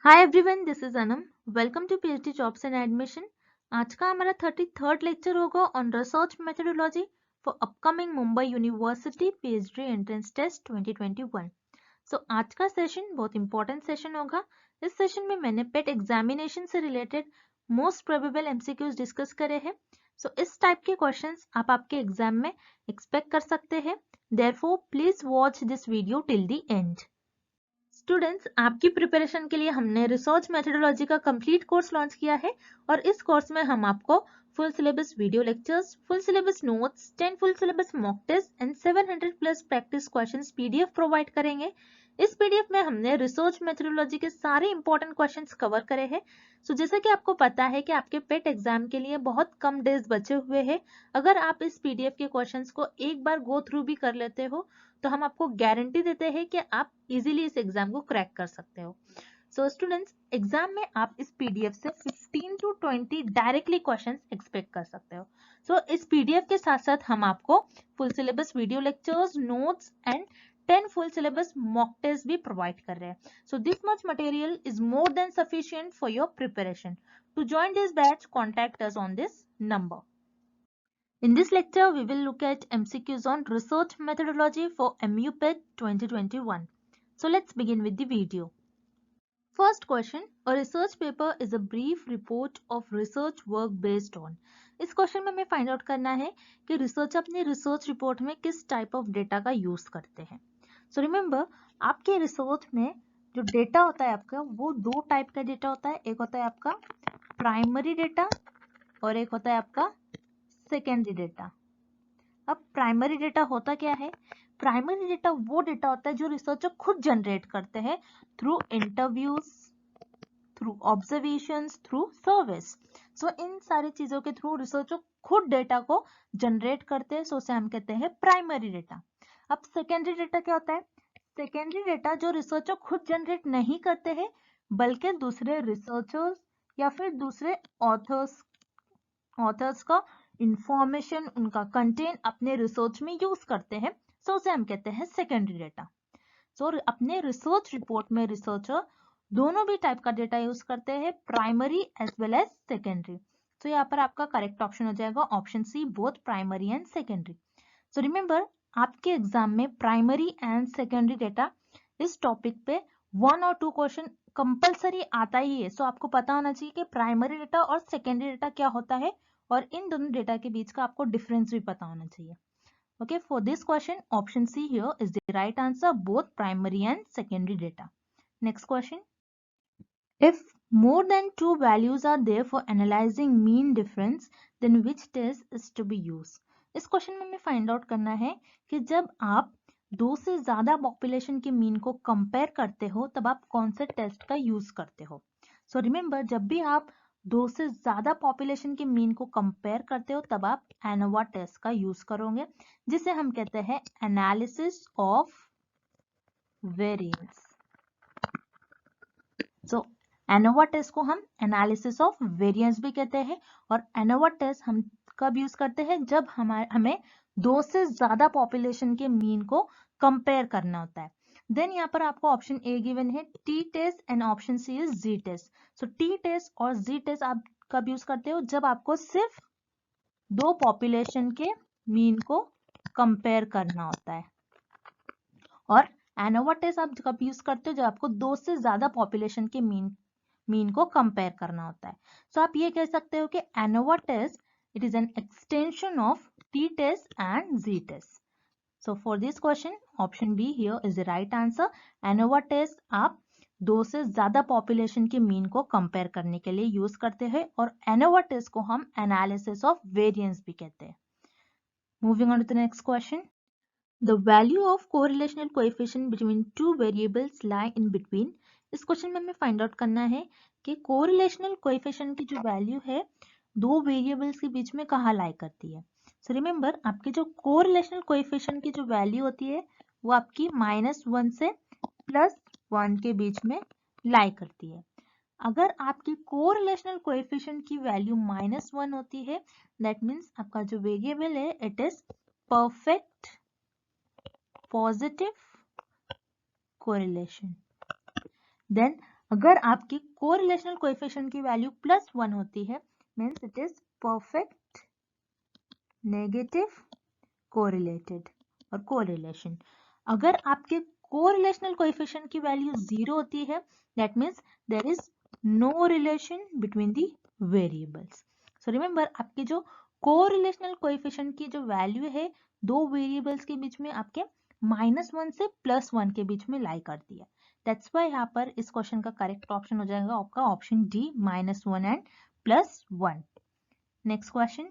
Hi everyone, this is Anam. Welcome to PhD jobs and admission. आज का हमारा 33rd lecture होगा on research methodology for upcoming Mumbai university PhD entrance test 2021। So आज का session बहुत important session होगा। इस सेशन में मैंने पेट एग्जामिनेशन से related most probable MCQs discuss करे हैं। सो इस टाइप के क्वेश्चंस आप आपके एग्जाम में एक्सपेक्ट कर सकते हैं। Therefore please watch this video till the end. Students, आपकी प्रिपरेशन के लिए हमने रिसर्च मेथोडोलॉजी का कंप्लीट कोर्स लॉन्च किया है और इस कोर्स में हम आपको full syllabus video lectures, full syllabus notes, 10 full syllabus mock test and 700 plus practice questions PDF provide करेंगे। इस पीडीएफ में हमने रिसर्च मेथोडोलॉजी के सारे इंपॉर्टेंट क्वेश्चंस कवर करे हैं। सो जैसे कि आपको पता है कि आपके पेट एग्जाम के लिए बहुत कम डेज बचे हुए हैं। अगर आप इस पीडीएफ के क्वेश्चंस को एक बार गो थ्रू भी कर लेते हो तो हम आपको गारंटी देते हैं कि आप इजीली इस एग्जाम को क्रैक कर सकते हो। सो स्टूडेंट्स, एग्जाम में आप इस पीडीएफ से 15 to 20 डायरेक्टली क्वेश्चंस एक्सपेक्ट कर सकते हो। सो इस पीडीएफ के साथ साथ हम आपको full syllabus video lectures, notes and 10 full syllabus mock test भी प्रोवाइड कर रहे हैं। So this much material is more than sufficient for your preparation. To join this batch, contact us on this number. In this lecture, we will look at MCQs on research methodology for MUPET 2021. So let's begin with the video. First question, a research paper is a brief report of research work based on. इस question में हमें find out करना है कि research अपनी research report में किस type of data का यूज करते हैं। सो रिमेंबर, आपके रिसर्च में जो डेटा होता है आपका, वो दो टाइप का डेटा होता है। एक होता है आपका प्राइमरी डेटा और एक होता है आपका सेकेंडरी डेटा। अब प्राइमरी डेटा होता क्या है? प्राइमरी डेटा वो डेटा होता है जो रिसर्चर खुद जनरेट करते हैं through interviews, through observations, through service. So इन सारी चीजों के थ्रू रिसर्चर खुद डेटा को जनरेट करते हैं। सो उसे हम कहते हैं प्राइमरी डेटा। अब सेकेंडरी डेटा क्या होता है? सेकेंडरी डेटा जो रिसर्चर खुद जनरेट नहीं करते हैं बल्कि दूसरे रिसर्चर्स या फिर दूसरे ऑथर्स का इंफॉर्मेशन, उनका कंटेंट अपने रिसर्च में यूज करते हैं। सो उसे हम कहते हैं सेकेंडरी डेटा। सो अपने रिसर्च रिपोर्ट में रिसर्चर दोनों भी टाइप का डेटा यूज करते हैं, primary as well as secondary. तो यहाँ पर आपका करेक्ट ऑप्शन हो जाएगा option C, both primary and secondary. So remember, आपके एग्जाम में प्राइमरी एंड सेकेंडरी डेटा इस टॉपिक पे 1 और 2 क्वेश्चन कंपलसरी आता ही है। सो आपको पता होना चाहिए कि प्राइमरी डेटा और सेकेंडरी डेटा क्या होता है और इन दोनों डेटा के बीच का आपको डिफरेंस भी पता होना चाहिए। Okay, for this question, option C here is the right answer, both primary and secondary data. Next question. If more than two values are there for analyzing mean difference, then which test is to be used? इस question में हमें find out करना है कि जब आप दो से ज्यादा पॉपुलेशन के मीन को कंपेयर करते हो तब आप कौन से टेस्ट का यूज करते हो। सो रिमेंबर, जब भी आप दो से ज्यादा पॉपुलेशन के मीन को कंपेयर करते हो तब आप एनोवा टेस्ट का यूज करोगे, जिसे हम कहते हैं analysis of variance. So ANOVA test को हम एनालिसिस ऑफ वेरिएंस भी कहते हैं और एनोवा टेस्ट हम कब यूज करते हैं? जब हमें दो से ज्यादा पॉपुलेशन के मीन को कंपेयर करना होता है। देन यहाँ पर आपको ऑप्शन ए गिवन है T test and option C is G test. So T test और जी टेस्ट आप कब यूज करते हो? जब आपको सिर्फ दो पॉपुलेशन के मीन को कंपेयर करना होता है। और एनोवा टेस्ट आप कब यूज करते हो? जब आपको दो से ज्यादा पॉपुलेशन के मीन को कंपेयर करना होता है। सो आप ये कह सकते हो कि ANOVA test it is an extension of t test and G test. So for this question option B here is the right answer. ANOVA test आप दो से ज्यादा पॉपुलेशन के मीन को कंपेयर करने के लिए यूज करते हैं और एनोवा टेस्ट को हम एनालिसिस ऑफ वेरिएंस भी कहते हैं। Moving on to the next question. The value of correlational coefficient between two variables lie in between. इस क्वेश्चन में हमें फाइंड आउट करना है कि कोरिलेशनल कोएफिशिएंट की जो वैल्यू है दो वेरिएबल्स के बीच में कहाँ लाई करती है। सो रिमेंबर, आपके जो कोरिलेशनल कोएफिशिएंट की जो वैल्यू होती है वो आपकी -1 से +1 के बीच में लाई करती है। अगर आपकी कोरिलेशनल कोएफिशिएंट की वैल्यू -1 होती है, दैट मीन्स आपका जो वेरिएबल है it is perfect positive correlation. Then अगर आपकी कोरिलेशनल कोएफिशिएंट की वैल्यू +1 होती है means it is perfect negative correlated और कोरिलेशन। अगर आपके कोरिलेशनल कोएफिशिएंट की वैल्यू 0 होती है that means there is no relation between the variables. So remember आपकी जो कोरिलेशनल कोएफिशिएंट की जो वैल्यू है दो वेरिएबल्स के बीच में आपके -1 से +1 के बीच में लाई करती है। दैट्स वाई यहाँ पर इस क्वेश्चन का करेक्ट ऑप्शन हो जाएगा आपका option D -1 and +1। Next question,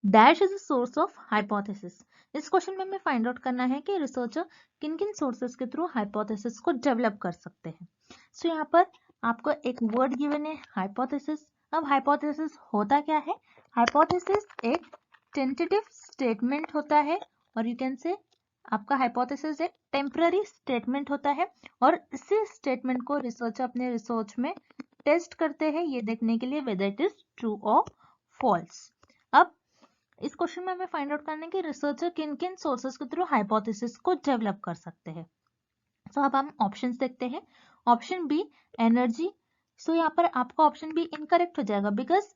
dash is a source of hypothesis. इस क्वेश्चन में हमें फाइंड आउट करना है कि रिसर्चर किन किन सोर्सेस के थ्रू हाइपोथेसिस को डेवलप कर सकते हैं। सो यहाँ पर आपको एक वर्ड गिवन है हाइपोथेसिस। अब हाइपोथेसिस होता क्या है? हाइपोथेसिस एक टेंटेटिव स्टेटमेंट होता है और यू कैन से आपका हाइपोथेसिस एक टेम्पररी स्टेटमेंट होता है और इसी स्टेटमेंट को रिसर्चर अपने रिसर्च में टेस्ट करते हैं ये देखने के लिए वेदर इट इज ट्रू और फॉल्स। अब इस क्वेश्चन में हमें फाइंड आउट करना है कि रिसर्चर किन किन सोर्सेस के थ्रू हाइपोथेसिस को डेवलप कर सकते हैं। सो अब हम ऑप्शंस देखते हैं। Option B energy. सो यहाँ पर आपका ऑप्शन बी इनकरेक्ट हो जाएगा बिकॉज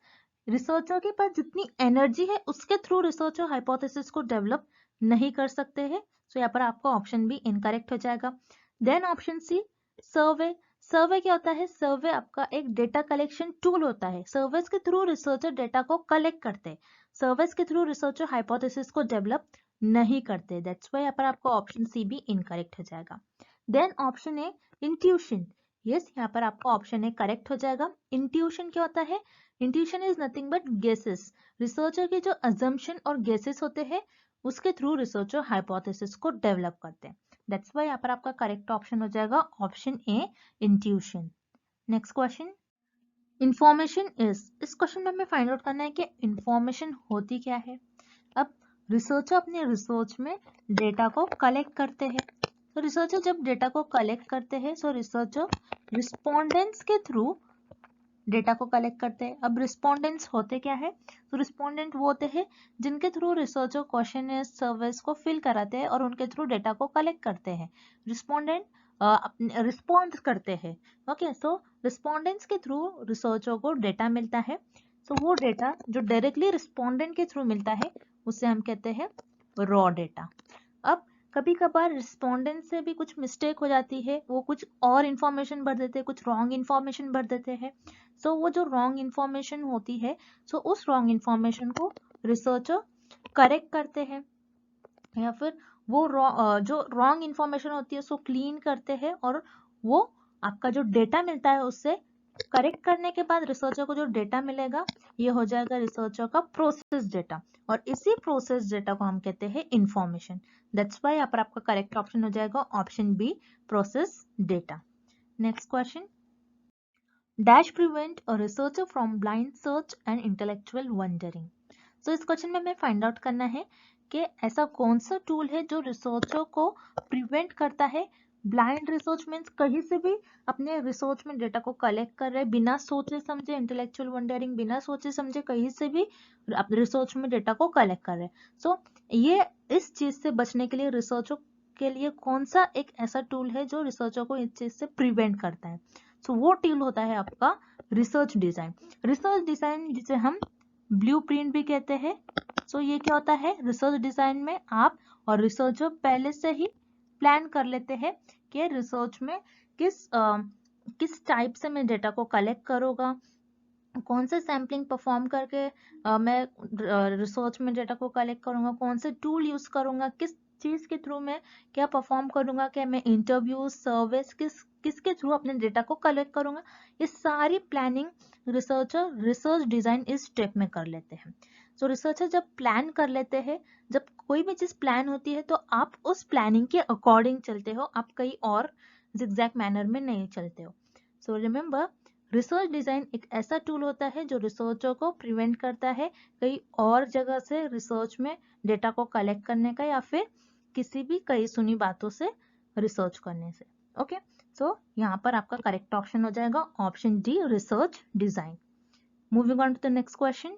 रिसर्चर के पास जितनी एनर्जी है उसके थ्रू रिसर्चर हाइपोथेसिस को डेवलप नहीं कर सकते हैं। सो यहाँ पर आपका ऑप्शन बी इनकरेक्ट हो जाएगा। देन ऑप्शन सी सर्वे। सर्वे क्या होता है? सर्वे आपका एक डेटा कलेक्शन टूल होता है। सर्वेस के थ्रू रिसर्चर डेटा को कलेक्ट करते हैं। सर्वेस के थ्रू रिसर्चर हाइपोथेसिस को डेवलप नहीं करते। दैट्स वाई यहाँ पर आपका ऑप्शन सी भी इनकरेक्ट हो जाएगा। Then option A intuition. Yes, यहाँ पर आपका ऑप्शन ए करेक्ट हो जाएगा। इंट्यूशन क्या होता है? Intuition is nothing but guesses. Researcher के जो अजम्पशन और गेसेस होते हैं उसके थ्रू रिसर्चर हाइपोथेसिस को डेवलप करते हैं। दैट्स वाई यहाँ पर आपका करेक्ट ऑप्शन हो जाएगा option A intuition. Next question, information is. इस क्वेश्चन में हमें फाइंड आउट करना है कि इंफॉर्मेशन होती क्या है। अब रिसर्चर अपने रिसर्च में डेटा को कलेक्ट करते हैं। तो रिसर्चर जब डेटा को कलेक्ट करते हैं सो रिसर्चर रिस्पोंडेंट्स के थ्रू डेटा को कलेक्ट करते हैं। अब रिस्पोंडेंट्स होते क्या है? तो रिस्पोंडेंट वो होते हैं जिनके थ्रू रिसर्चर क्वेश्चन सर्विस को फिल कराते हैं और उनके थ्रू डेटा को कलेक्ट करते हैं। रिस्पोंडेंट रिस्पॉन्ड करते हैं। ओके, सो रिस्पोंडेंट्स के थ्रू रिसर्चर को डेटा मिलता है। सो वो डेटा जो डायरेक्टली रिस्पोंडेंट के थ्रू मिलता है उसे हम कहते हैं रॉ डेटा। अब कभी कभार रिस्पोंडेंट से भी कुछ मिस्टेक हो जाती है, वो कुछ और इंफॉर्मेशन भर देते हैं, कुछ रॉन्ग इंफॉर्मेशन भर देते हैं। सो वो जो रॉन्ग इंफॉर्मेशन होती है सो उस रॉन्ग इंफॉर्मेशन को रिसर्चर करेक्ट करते हैं या फिर वो जो रॉन्ग इंफॉर्मेशन होती है उसको क्लीन करते हैं और वो आपका जो डेटा मिलता है उससे करेक्ट करने के बाद रिसर्चर को जो डेटा मिलेगा ये हो जाएगा रिसर्चर का प्रोसेस डेटा और इसी प्रोसेस डेटा को हम कहते हैं इंफॉर्मेशन। दैट्स वाई यहाँ पर आपका करेक्ट ऑप्शन हो जाएगा option B process data. Next question, dash prevent a researcher from blind search and intellectual wandering. So इस क्वेश्चन में हमें फाइंड आउट करना है कि ऐसा कौन सा टूल है जो रिसर्चर को प्रिवेंट करता है ब्लाइंड रिसर्च मीन्स कहीं से भी अपने रिसर्च में डेटा को कलेक्ट कर रहे बिना सोचे समझे, इंटेलेक्चुअल वंडरिंग बिना सोचे समझे कहीं से भी अपने रिसर्च में डेटा को कलेक्ट कर रहे। सो ये इस चीज से बचने के लिए रिसर्चर के लिए कौन सा एक ऐसा टूल है जो रिसर्चर को इस चीज से प्रिवेंट करता है? सो वो टूल होता है आपका रिसर्च डिजाइन। रिसर्च डिजाइन जिसे हम ब्लूप्रिंट भी कहते हैं। सो ये क्या होता है? रिसर्च डिजाइन में आप और रिसर्चर पहले से ही प्लान कर लेते हैं कि रिसर्च में किस टाइप से मैं डेटा को कलेक्ट करूंगा, कौन से सैम्पलिंग परफॉर्म करके मैं रिसर्च में डेटा को कलेक्ट करूंगा, कौन से टूल यूज करूंगा, किस चीज के थ्रू मैं क्या परफॉर्म करूंगा, क्या मैं इंटरव्यू सर्विस किसके थ्रू अपने डेटा को कलेक्ट करूंगा। ये सारी प्लानिंग रिसर्चर रिसर्च डिजाइन इस स्टेप में कर लेते हैं। सो रिसर्चर जब प्लान कर लेते हैं, जब कोई भी चीज प्लान होती है तो आप उस प्लानिंग के अकॉर्डिंग चलते हो, आप कहीं और जिगजैग मैनर में नहीं चलते हो। सो रिमेंबर रिसर्च डिजाइन एक ऐसा टूल होता है जो रिसर्चर को प्रिवेंट करता है कई और जगह से रिसर्च में डेटा को कलेक्ट करने का या फिर किसी भी कई सुनी बातों से रिसर्च करने से। ओके, सो यहाँ पर आपका करेक्ट ऑप्शन हो जाएगा option D research design. Moving on to the next question,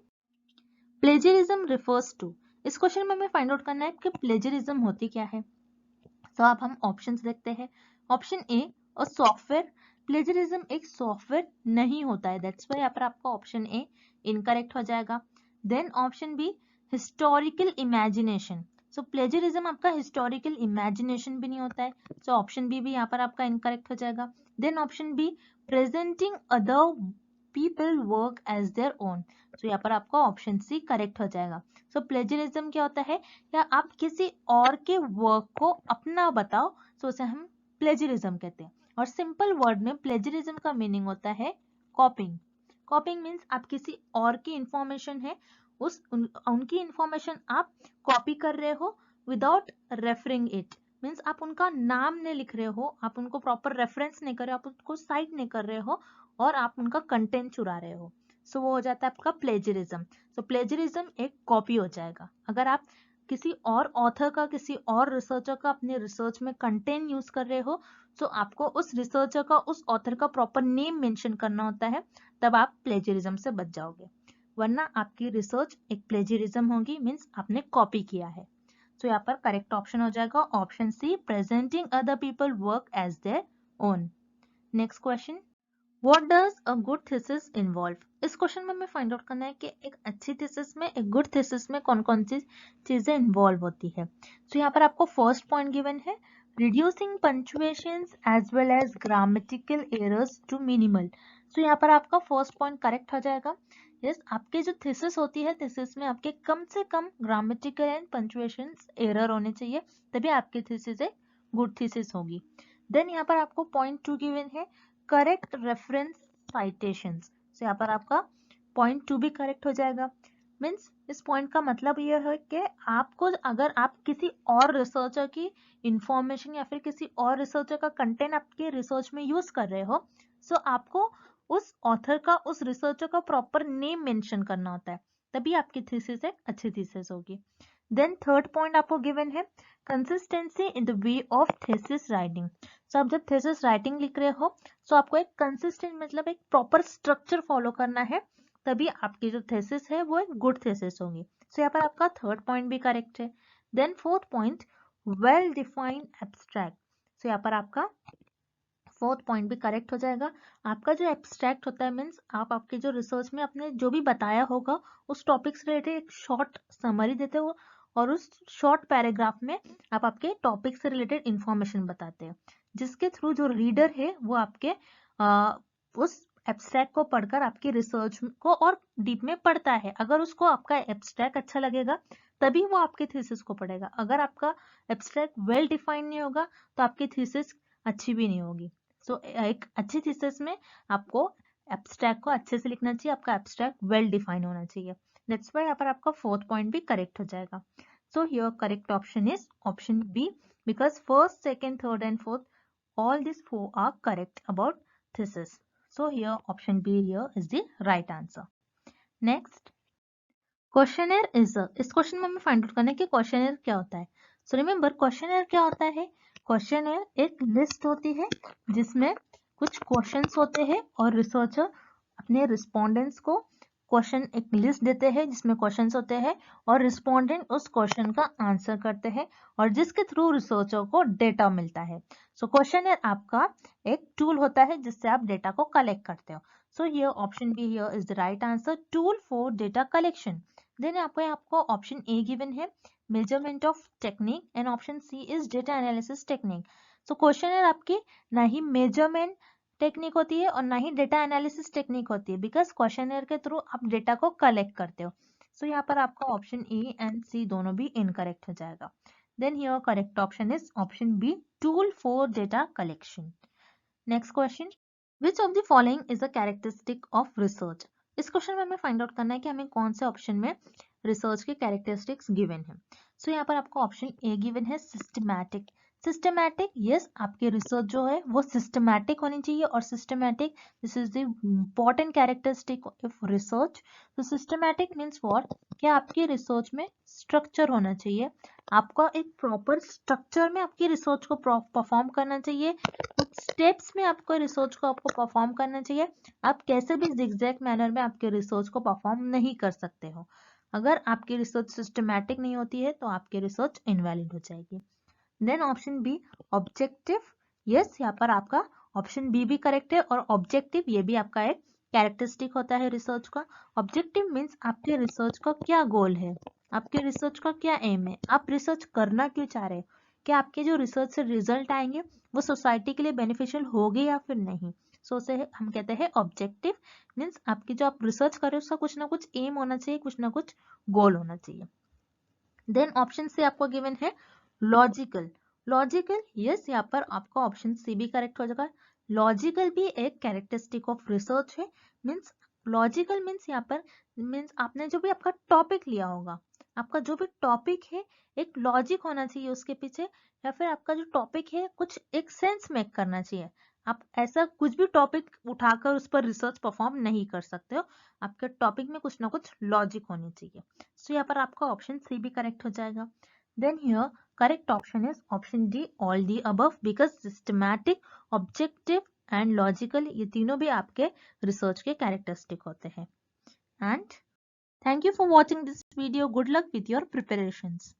plagiarism refers to. इस क्वेश्चन में हमें फाइंड आउट करना है कि प्लेजरिज्म होती क्या है। तो अब हम ऑप्शंस देखते हैं। Option A, a software plagiarism एक सॉफ्टवेयर नहीं होता है, दैट्स वाई यहाँ पर आपका ऑप्शन ए इनकरेक्ट हो जाएगा। Then option B historical imagination, so plagiarism आपका हिस्टोरिकल इमेजिनेशन भी नहीं होता है, सो ऑप्शन बी भी यहाँ पर आपका इनकरेक्ट हो जाएगा। Then option B presenting other people work as their own, तो यहाँ पर आपका ऑप्शन सी करेक्ट हो जाएगा। सो प्लेजरिज्म क्या होता है, या आप किसी और के वर्क को अपना बताओ, सो उसे हम प्लेजरिज्म कहते हैं। और सिंपल वर्ड में प्लेजरिज्म का मीनिंग होता है कॉपिंग। कॉपिंग मीन्स आप किसी और की इंफॉर्मेशन है, उनकी इंफॉर्मेशन आप कॉपी कर रहे हो विदाउट रेफरिंग इट, मीन्स आप उनका नाम नहीं लिख रहे हो, आप उनको प्रॉपर रेफरेंस नहीं कर रहे हो, आप उनको साइट नहीं कर रहे हो, और आप उनका कंटेंट चुरा रहे हो, सो वो हो जाता है आपका प्लेजरिज्म। सो प्लेजरिज्म एक कॉपी हो जाएगा। अगर आप किसी और ऑथर का, किसी और रिसर्चर का अपने रिसर्च में कंटेंट यूज कर रहे हो, तो आपको उस रिसर्चर का, उस ऑथर का प्रॉपर नेम मेंशन करना होता है, तब आप प्लेजरिज्म से बच जाओगे, वरना आपकी रिसर्च एक प्लेजरिज्म होगी, मीन्स आपने कॉपी किया है। तो यहाँ पर करेक्ट ऑप्शन हो जाएगा option C, presenting other people work as their own. Next question, What does a good thesis involve? इस क्वेश्चन में हमें फाइंड आउट करना है कि एक अच्छी थीसिस में, एक गुड थीसिस में कौन कौन सी चीजें इन्वॉल्व होती है। तो यहाँ पर आपको फर्स्ट पॉइंट गिवन है, reducing punctuations as well as grammatical errors to minimal. तो यहाँ पर आपका फर्स्ट पॉइंट करेक्ट हो जाएगा। यस, आपकी जो थीसिस होती है, थीसिस में आपके कम से कम ग्रामेटिकल एंड पंक्चुएशंस एरर होने चाहिए, तभी आपकी थीसिस एक गुड थीसिस होगी। देन यहाँ पर आपको पॉइंट 2 गिवन है, करेक्ट रेफरेंस साइटेशंस। तो यहाँ पर आपका पॉइंट 2 भी करेक्ट हो जाएगा। मीन्स इस पॉइंट का मतलब ये है कि आपको, अगर आप किसी और रिसर्चर की इंफॉर्मेशन या फिर किसी और रिसर्चर का कंटेंट आपके रिसर्च में यूज कर रहे हो, सो आपको उस ऑथर का, उस रिसर्चर का प्रॉपर नेम मेंशन करना होता है, तभी आपकी थीसिस एक अच्छी थीसिस होगी। देन थर्ड पॉइंट आपको गिवन है, consistency in the way of thesis writing. So आप जब थीसिस राइटिंग लिख रहे हो, सो आपको एक कंसिस्टेंट, मतलब एक प्रॉपर स्ट्रक्चर फॉलो करना है, तभी आपकी जो थीसिस है वो एक गुड थीसिस होगी। सो यहाँ पर आपका थर्ड पॉइंट भी करेक्ट है। Then fourth point, well defined abstract. So यहाँ पर आपका फोर्थ पॉइंट भी करेक्ट हो जाएगा। आपका जो एब्स्ट्रैक्ट होता है, मीन्स आप आपके जो रिसर्च में आपने जो भी बताया होगा उस टॉपिक से रिलेटेड एक शॉर्ट समरी देते हो, और उस शॉर्ट पैराग्राफ में आप आपके टॉपिक से रिलेटेड इंफॉर्मेशन बताते हैं, जिसके थ्रू जो रीडर है वो आपके उस एब्स्ट्रैक्ट को पढ़कर आपकी रिसर्च को और डीप में पढ़ता है। अगर उसको आपका एब्स्ट्रैक्ट अच्छा लगेगा, तभी वो आपके थीसिस को पढ़ेगा। अगर आपका एब्स्ट्रैक्ट वेल डिफाइंड नहीं होगा, तो आपकी थीसिस अच्छी भी नहीं होगी। सो एक अच्छी थीसिस में आपको एब्स्ट्रैक्ट को अच्छे से लिखना चाहिए, आपका एब्स्ट्रैक्ट वेल डिफाइन होना चाहिए। दैट्स व्हाई यहाँ पर आपका फोर्थ पॉइंट भी करेक्ट हो जाएगा। So here correct option is option B, because first, second, third and fourth, all these four are correct about thesis. So here option B here is the right answer. Next, questioner is इस question में हमें find out करना है कि questionnaire क्या होता है। So remember, questionnaire क्या होता है, क्वेश्चनर एक लिस्ट होती है जिसमें कुछ क्वेश्चंस होते हैं, और रिसर्चर अपने रिस्पोंडेंट्स को क्वेश्चन, एक लिस्ट देते हैं जिसमें क्वेश्चंस होते हैं, और रिस्पोंडेंट उस क्वेश्चन का आंसर करते हैं, और जिसके थ्रू रिसर्चर को डेटा मिलता है। सो क्वेश्चनर आपका एक टूल होता है जिससे आप डेटा को कलेक्ट करते हो। So here option B here is the right answer, tool for data collection. Then आपको ऑप्शन ए गिवन है, measurement of technique, and option C is data analysis technique. So questioner आपकी ना ही measurement technique होती है और ना ही data analysis technique होती है, बिकॉज क्वेश्चनर के थ्रू आप डेटा को कलेक्ट करते हो। सो यहाँ पर आपका ऑप्शन ए एंड सी दोनों भी इनकरेक्ट हो जाएगा। Then here correct option is option B, tool for data collection. Next question, which of the following is a characteristic of research. इस क्वेश्चन में हमें फाइंड आउट करना है कि हमें कौन से ऑप्शन में रिसर्च के कैरेक्टरिस्टिक्स गिवन है। सो यहाँ पर आपको ऑप्शन ए गिवन है, सिस्टमैटिक। सिस्टमैटिक, यस, आपकी रिसर्च जो है वो सिस्टमैटिक होनी चाहिए, और systematic, this is the important characteristic of research. तो सिस्टमैटिक मीन्स व्हाट, कि आपकी रिसर्च में स्ट्रक्चर होना चाहिए, आपका एक प्रॉपर स्ट्रक्चर में आपकी रिसर्च को परफॉर्म करना चाहिए, कुछ स्टेप्स में आपको रिसर्च को आपको परफॉर्म करना चाहिए। आप कैसे भी जिगजैग मैनर में आपके रिसर्च को परफॉर्म नहीं कर सकते हो। अगर आपकी रिसर्च सिस्टमैटिक नहीं होती है तो आपकी रिसर्च इनवैलिड हो जाएगी। Then option B, objective, yes, यहाँ पर आपका ऑप्शन बी भी करेक्ट है। और ऑब्जेक्टिव ये भी आपका एक कैरेक्टरिस्टिक होता है रिसर्च का। ऑब्जेक्टिव मीन्स आपके रिसर्च का क्या गोल है, आपके रिसर्च का क्या एम है, आप रिसर्च करना क्यों चाह रहे हैं, क्या आपके जो रिसर्च से रिजल्ट आएंगे वो सोसाइटी के लिए बेनिफिशियल होगी या फिर नहीं। सो उसे हम कहते हैं ऑब्जेक्टिव। मीन्स आपकी जो आप रिसर्च कर रहे हो उसका कुछ ना कुछ एम होना चाहिए, कुछ ना कुछ गोल होना चाहिए। देन ऑप्शन सी आपको गिवन है लॉजिकल। लॉजिकल यस, यहाँ पर आपका ऑप्शन सी भी करेक्ट हो जाएगा। लॉजिकल भी एक कैरेक्टरिस्टिक ऑफ रिसर्च है। मीन्स लॉजिकल मीन्स यहाँ पर मीन्स आपने जो भी आपका टॉपिक लिया होगा, आपका जो भी टॉपिक है एक लॉजिक होना चाहिए उसके पीछे, या फिर आपका जो टॉपिक है कुछ एक सेंस मेक करना चाहिए। आप ऐसा कुछ भी टॉपिक उठाकर उस पर रिसर्च परफॉर्म नहीं कर सकते हो, आपके टॉपिक में कुछ ना कुछ लॉजिक होनी चाहिए। सो यहाँ पर आपका ऑप्शन सी भी करेक्ट हो जाएगा। Then here correct option is option D all the above, because systematic, objective and logical ये तीनों भी आपके रिसर्च के कैरेक्टरिस्टिक होते हैं। And thank you for watching this video. Good luck with your preparations.